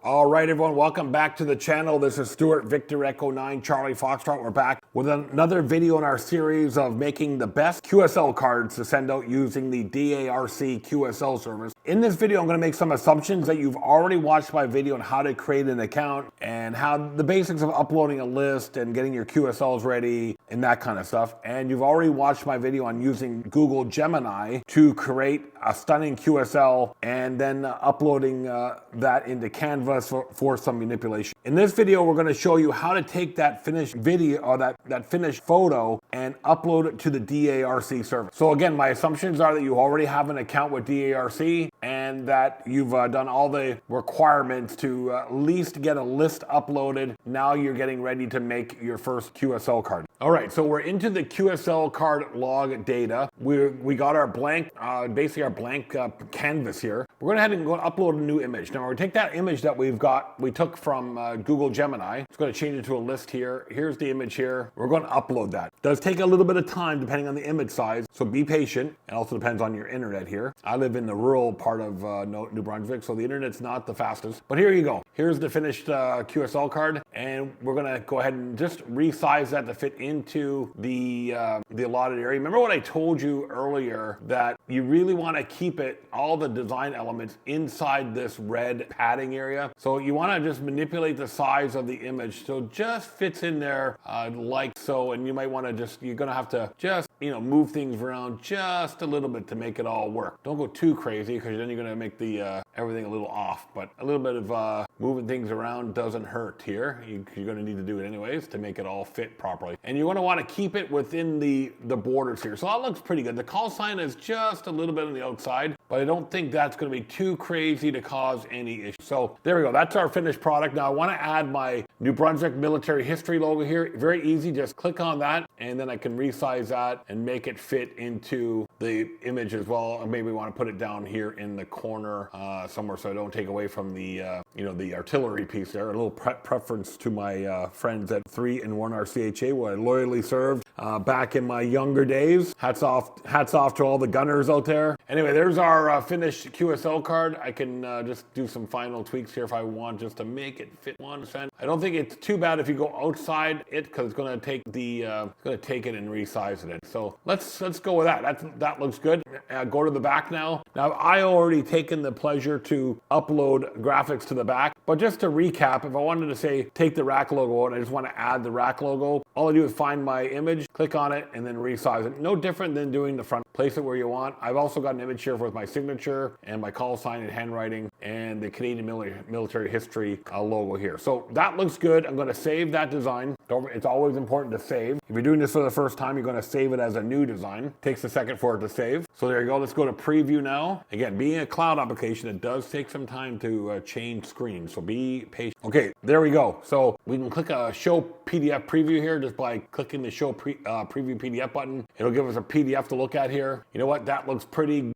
All right, everyone, welcome back to the channel. This is Stuart Victor Echo 9 Charlie Foxtrot. We're back with another video in our series of making the best QSL cards to send out using the DARC QSL service. In this video, I'm going to make some assumptions that you've already watched my video on how to create an account and how the basics of uploading a list and getting your QSLs ready and that kind of stuff. And you've already watched my video on using Google Gemini to create a stunning QSL and then uploading that into Canvas for some manipulation. In this video, we're going to show you how to take that finished video or that finished photo and upload it to the DARC service. So again, my assumptions are that you already have an account with DARC and that you've done all the requirements to at least get a list uploaded. Now you're getting ready to make your first QSL card. All right, so we're into the QSL card log data. We got our blank, basically our blank canvas here. We're going to head and go upload a new image. Now we're going to take that image that we took from Google Gemini. It's going to change it to a list here. Here's the image here. We're going to upload that. It does take a little bit of time depending on the image size, so be patient. It also depends on your internet here. I live in the rural part of New Brunswick, so the internet's not the fastest. But here you go. Here's the finished QSL card, and we're going to go ahead and just resize that to fit into the allotted area. Remember what I told you earlier, that you really want to keep all the design elements inside this red padding area. So you want to just manipulate the size of the image so it just fits in there like so. And you might want to you're going to have to just, move things around just a little bit to make it all work. Don't go too crazy because then you're going to make the everything a little off. But a little bit of moving things around doesn't hurt here. You're going to need to do it anyways to make it all fit properly. And you're going to want to keep it within the borders here. So that looks pretty good. The call sign is just a little bit on the outside, but I don't think that's going to be too crazy to cause any issue. So there we go. That's our finished product. Now I want to add my New Brunswick military history logo here. Very easy. Just click on that and then I can resize that and make it fit into the image as well. Or maybe want to put it down here in the corner somewhere so I don't take away from the the artillery piece there. A little preference to my friends at 3 and 1 RCHA, where I loyally served back in my younger days. Hats off to all the gunners out there. Anyway, there's our finished QSL card. I can just do some final tweaks here if I want, just to make it fit 1%. I don't think it's too bad if you go outside it, because it's going to take it and resize it. So let's go with that. That looks good. Go to the back now. Now I already taken the pleasure to upload graphics to the back, but just to recap, if I wanted to say take the rack logo out, I just want to add the rack logo. All I do is find my image, click on it, and then resize it. No different than doing the front. Place it where you want. I've also got an image here with my signature and my call sign and handwriting and the Canadian military history logo here. So that looks good. I'm going to save that design. It's always important to save. If you're doing this for the first time, you're going to save it as a new design. It takes a second for it to save. So there you go. Let's go to preview now. Again, being a cloud application, it does take some time to change screens. So be patient. Okay, there we go. So we can click a show PDF preview here just by clicking the show preview PDF button. It'll give us a PDF to look at here. You know what? That looks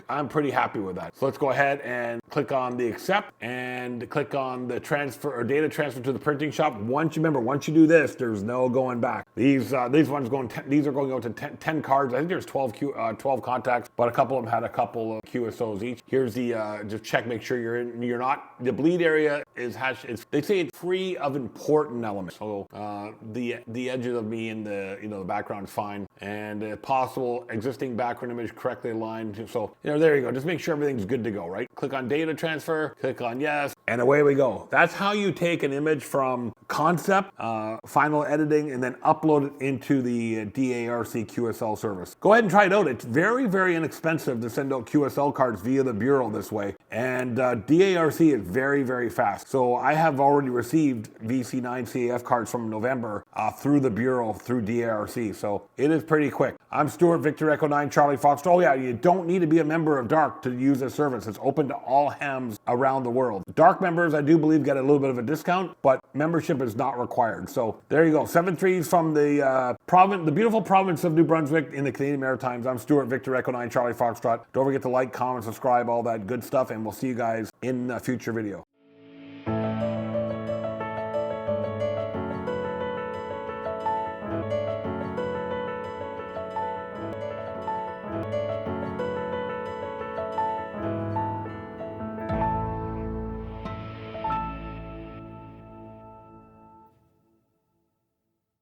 I'm pretty happy with that. So let's go ahead and click on the accept and click on the transfer or data transfer to the printing shop. Once you do this, there's no going back. These are going out to 10 cards. I think there's 12 contacts, but a couple of them had a couple of QSOs each. Here's the just check, make sure you're not. The bleed area is hashed. They say it's free of important elements. So the edges of me in the background is fine, and if possible, existing background image correctly aligned. So there you go. Just make sure everything's good to go, right? Click on data transfer, click on yes, and away we go. That's how you take an image from concept, final editing, and then upload it into the DARC QSL service. Go ahead and try it out. It's very, very inexpensive to send out QSL cards via the bureau this way, and DARC is very, very fast. So I have already received VC9 CAF cards from November through the bureau through DARC, so it is pretty quick. I'm Stuart Victor Echo 9 Charlie Foxtrot. Oh yeah, you don't need to be a member of DARC to use this service. It's open to all hams around the world. DARC members, I do believe, get a little bit of a discount, but membership is not required. So there you go. 7-3s from the beautiful province of New Brunswick in the Canadian Maritimes. I'm Stuart Victor Echo 9 Charlie Foxtrot. Don't forget to like, comment, subscribe, all that good stuff, and we'll see you guys in a future video.